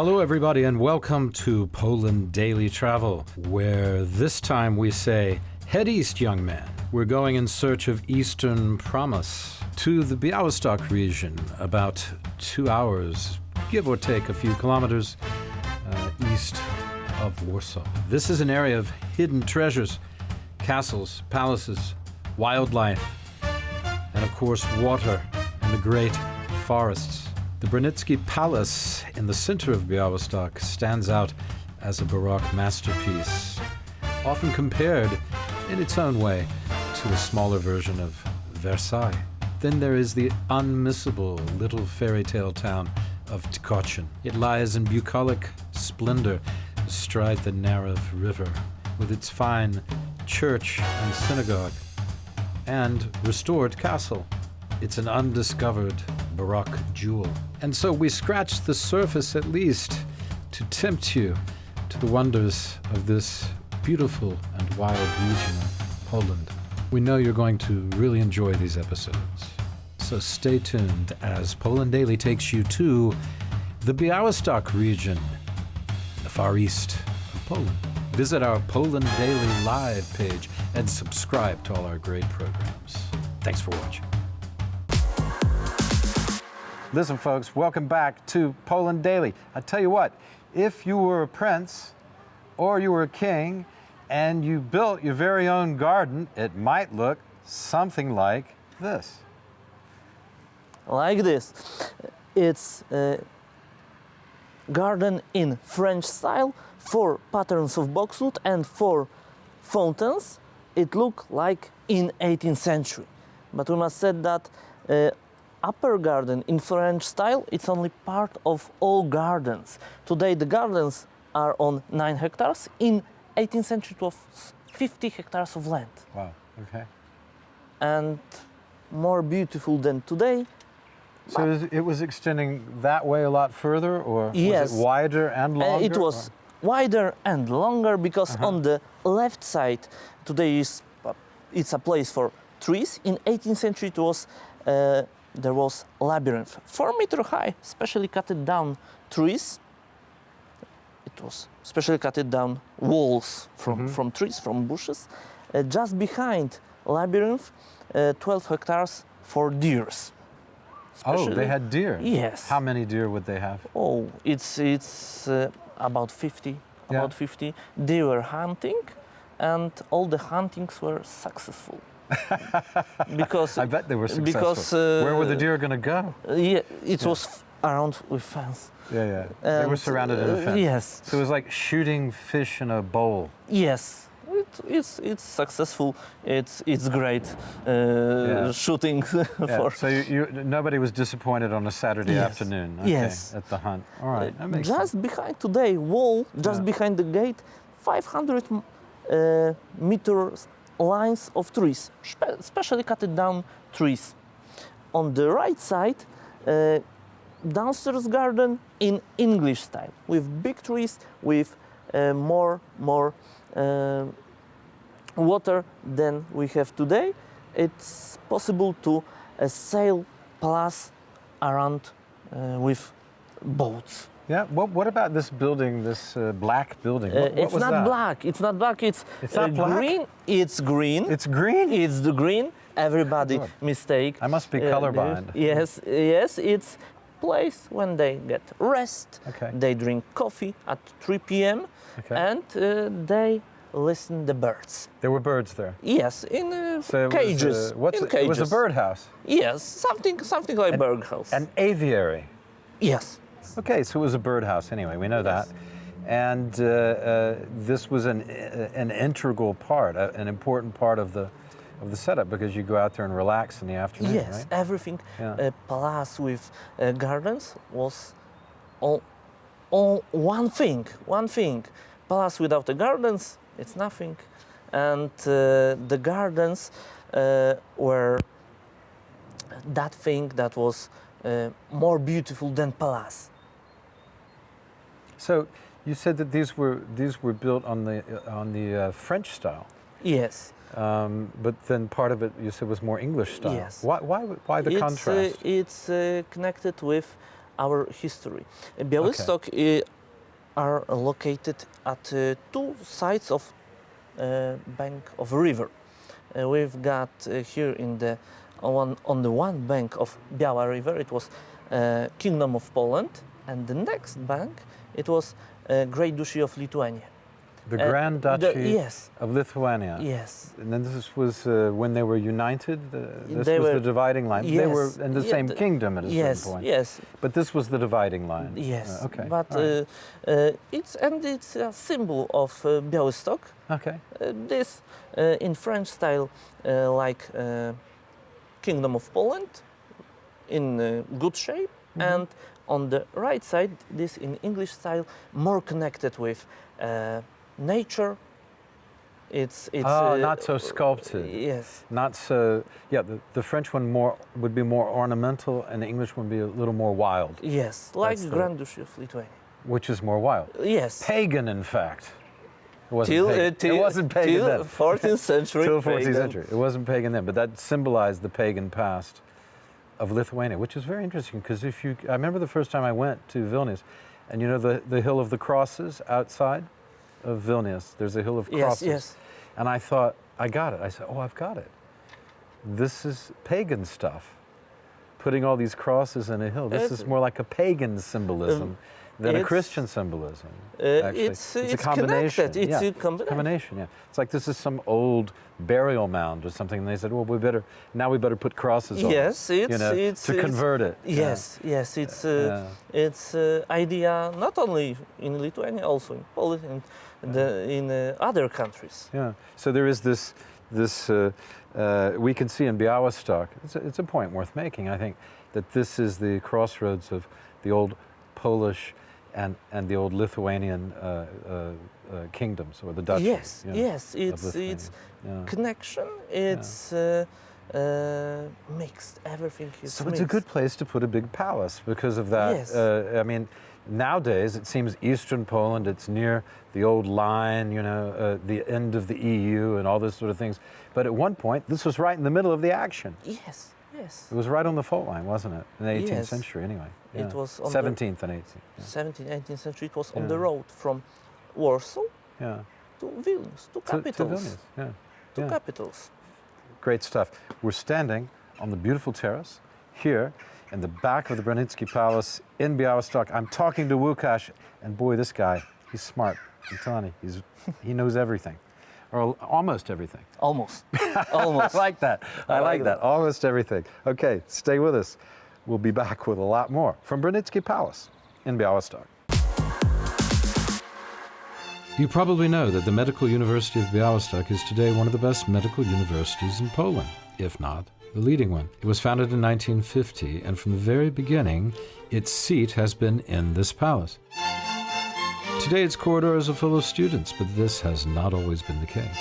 Hello, everybody, and welcome to Poland Daily Travel, where this time we say, head east, young man. We're going in search of Eastern promise to the Białystok region, about 2 hours, give or take a few kilometers, east of Warsaw. This is an area of hidden treasures, castles, palaces, wildlife, and of course water and the great forests. The Braniecki Palace in the center of Białystok stands out as a Baroque masterpiece, often compared in its own way to a smaller version of Versailles. Then there is the unmissable little fairy tale town of Tykocin. It lies in bucolic splendor astride the Narew River, with its fine church and synagogue and restored castle. It's an undiscovered Baroque jewel. And so we scratch the surface at least to tempt you to the wonders of this beautiful and wild region of Poland. We know you're going to really enjoy these episodes. So stay tuned as Poland Daily takes you to the Białystok region, the far east of Poland. Visit our Poland Daily Live page and subscribe to all our great programs. Thanks for watching. Listen, folks, welcome back to Poland Daily. I tell you what, if you were a prince or you were a king and you built your very own garden, it might look something like this. Like this. It's a garden in French style, 4 patterns of boxwood and 4 fountains. It looked like in 18th century. But we must say that upper garden in French style, it's only part of all gardens. Today the gardens are on 9 hectares. In 18th century it was 50 hectares of land. Wow, okay. And more beautiful than today. So it was extending that way a lot further, or yes. Was it wider and longer? It was wider and longer because on the left side today it's a place for trees. In 18th century it was there was labyrinth, 4 meter high, specially cut down trees. It was specially cut down walls from trees, from bushes. Just behind labyrinth, 12 hectares for deers. Oh, they had deer? Yes. How many deer would they have? Oh, it's about 50. Yeah. About 50. They were hunting, and all the huntings were successful. Because I bet they were successful. Because where were the deer going to go? Yeah, it was around with fence. Yeah. They were surrounded in a fence. Yes. So it was like shooting fish in a bowl. Yes. It's successful. It's great shooting. For So nobody was disappointed on a Saturday afternoon. Okay, yes. At the hunt. All right. That makes just sense. behind today wall, just behind the gate, 500 meters lines of trees, specially cut down trees. On the right side, downstairs garden in English style, with big trees, with more water than we have today. It's possible to sail plus around with boats. Yeah. What about this building? This black building? What It's was not that? black. It's not black. It's not black? green. It's green. It's green. It's the green. Everybody Good. mistake. I must be colorblind. Yes. It's place when they get rest. Okay. They drink coffee at 3 p.m. Okay. and they listen the birds. There were birds there. Yes, in So it cages. Was, in cages. It was a birdhouse. Yes, something like birdhouse. An aviary. Yes. Okay, so it was a birdhouse anyway, we know that. And this was an integral part, an important part of the setup, because you go out there and relax in the afternoon, Yes, right? everything. Yeah. Palace with gardens was all one thing. Palace without the gardens, it's nothing. And the gardens were that thing that was more beautiful than palace. So you said that these were built on the French style. Yes. But then part of it you said was more English style. Yes. Why the contrast? It's connected with our history. Białystok are located at two sides of bank of a river. We've got here on the one bank of Biała River, it was Kingdom of Poland, and the next bank, it was Great Duchy of Lithuania. The Grand Duchy yes. of Lithuania. Yes. And then this was when they were united? This They was were- the dividing line? Yes. They were in the Yeah, same kingdom at a Yes, certain point. yes, But this was the dividing line? yes. Okay. But all right. it's a symbol of Białystok. Okay. This in French style, like Kingdom of Poland, in good shape, and on the right side, this in English style, more connected with nature. It's not so sculpted. Yes, Not so, yeah, the French one would be more ornamental and the English one would be a little more wild, yes, like That's the- Grand Duchy of Lithuania. which is more wild. Yes, Pagan, in fact. It wasn't till pagan. It wasn't pagan till then. 14th century. Till 14th pagan. century. It wasn't pagan then, but that symbolized the pagan past of Lithuania, which is very interesting because I remember the first time I went to Vilnius, and you know the Hill of the Crosses outside of Vilnius, there's a Hill of Yes, Crosses. yes. And I thought, I got it. I said, oh, I've got it. This is pagan stuff. Putting all these crosses in a hill. This is more like a pagan symbolism than a it's- Christian symbolism. Actually. It's a combination. connected. It's yeah. a combination. Yeah. It's like this is some old burial mound or something. And they said, well, we better put crosses on Yes, it, you know, it's to convert it. Yes, yes, it's idea not only in Lithuania, also in Poland and in other countries. Yeah. So there is this we can see in Białystok, it's a point worth making, I think, that this is the crossroads of the old Polish and the old Lithuanian kingdoms, or the duchies. Yes, yeah, yes, of it's Lithuania. Yeah. connection. It's mixed. Everything is So mixed. it's a good place to put a big palace because of that. Yes. I mean, nowadays it seems Eastern Poland, it's near the old line, you know, the end of the EU and all those sort of things. But at one point, this was right in the middle of the action. Yes, yes. It was right on the fault line, wasn't it? In the 18th Yes. century, anyway. It was on 17th and 18th. Yeah. 17th, 18th century. It was on Yeah. the road from Warsaw Yeah. to Vilnius, two To capitals. Vilnius. Yeah. Two Yeah. capitals. Great stuff. We're standing on the beautiful terrace here in the back of the Branitzky Palace in Białystok. I'm talking to Łukasz, and boy, this guy, he's smart. I'm telling you, he knows everything, or almost everything. Almost. Almost. I like that. I like like that. that. Almost everything. Okay, stay with us. We'll be back with a lot more from Branitzky Palace in Białystok. You probably know that the Medical University of Białystok is today one of the best medical universities in Poland, if not the leading one. It was founded in 1950, and from the very beginning, its seat has been in this palace. Today, its corridors are full of students, but this has not always been the case.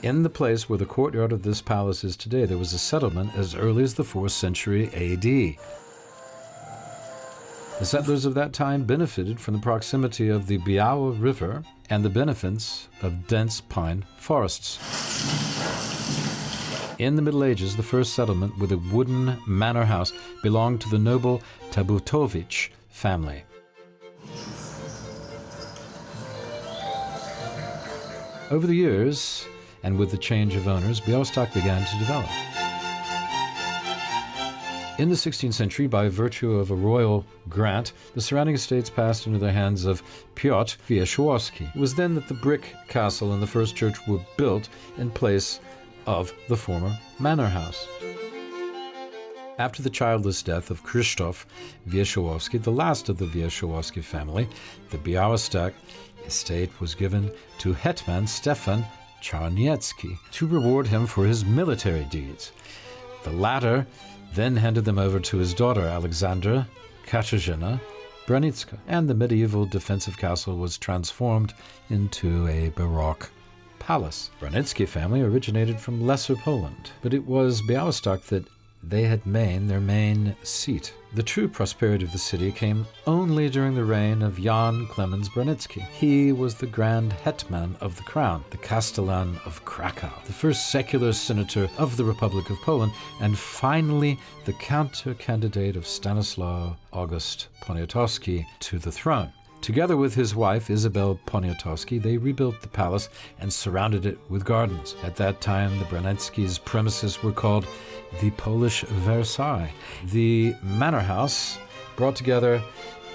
In the place where the courtyard of this palace is today, there was a settlement as early as the 4th century AD. The settlers of that time benefited from the proximity of the Biała River and the benefits of dense pine forests. In the Middle Ages, the first settlement with a wooden manor house belonged to the noble Tabutowicz family. Over the years, and with the change of owners, Białystok began to develop. In the 16th century, by virtue of a royal grant, the surrounding estates passed into the hands of Piotr Wieszczowski. It was then that the brick castle and the first church were built in place of the former manor house. After the childless death of Krzysztof Wieszczowski, the last of the Wieszczowski family, the Białystok estate was given to Hetman Stefan Czarniecki to reward him for his military deeds. The latter then handed them over to his daughter Alexandra Katarzyna Branicka, and the medieval defensive castle was transformed into a Baroque palace. Branitzky family originated from Lesser Poland, but it was Białystok that they had their main seat. The true prosperity of the city came only during the reign of Jan Klemens Branitzky. He was the Grand Hetman of the Crown, the Castellan of Krakow, the first secular senator of the Republic of Poland, and finally the counter-candidate of Stanislaw August Poniatowski to the throne. Together with his wife, Isabel Poniatowski, they rebuilt the palace and surrounded it with gardens. At that time, the Branickis' premises were called the Polish Versailles. The manor house brought together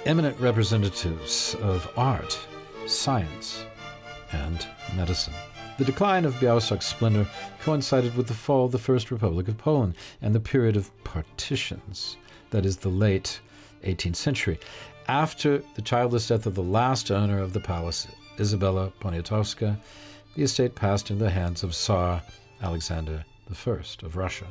eminent representatives of art, science, and medicine. The decline of Białystok splendor coincided with the fall of the First Republic of Poland and the period of partitions, that is, the late 18th century. After the childless death of the last owner of the palace, Isabella Poniatowska, the estate passed into the hands of Tsar Alexander I of Russia.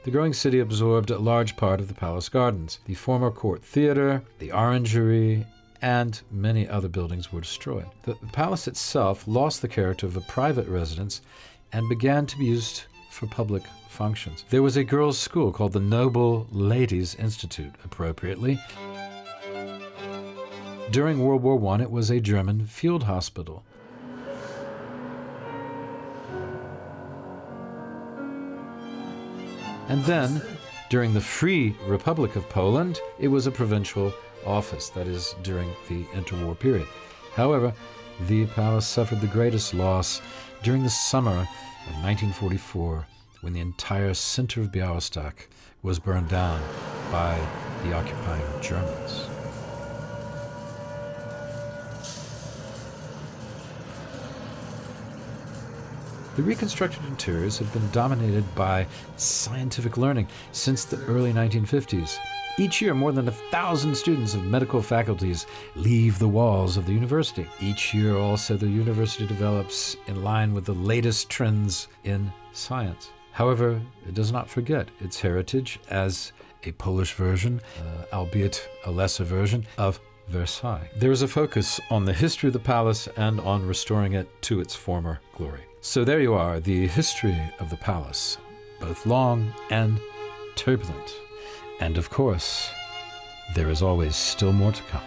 The growing city absorbed a large part of the palace gardens. The former court theater, the orangery, and many other buildings were destroyed. The palace itself lost the character of a private residence and began to be used for public functions. There was a girls' school called the Noble Ladies Institute, appropriately. During World War I, it was a German field hospital. And then, during the Free Republic of Poland, it was a provincial office, that is, during the interwar period. However, the palace suffered the greatest loss during the summer of 1944, when the entire center of Białystok was burned down by the occupying Germans. The reconstructed interiors have been dominated by scientific learning since the early 1950s. Each year, more than 1,000 students of medical faculties leave the walls of the university. Each year, also, the university develops in line with the latest trends in science. However, it does not forget its heritage as a Polish version, albeit a lesser version, of Versailles. There is a focus on the history of the palace and on restoring it to its former glory. So there you are, the history of the palace, both long and turbulent. And of course, there is always still more to come.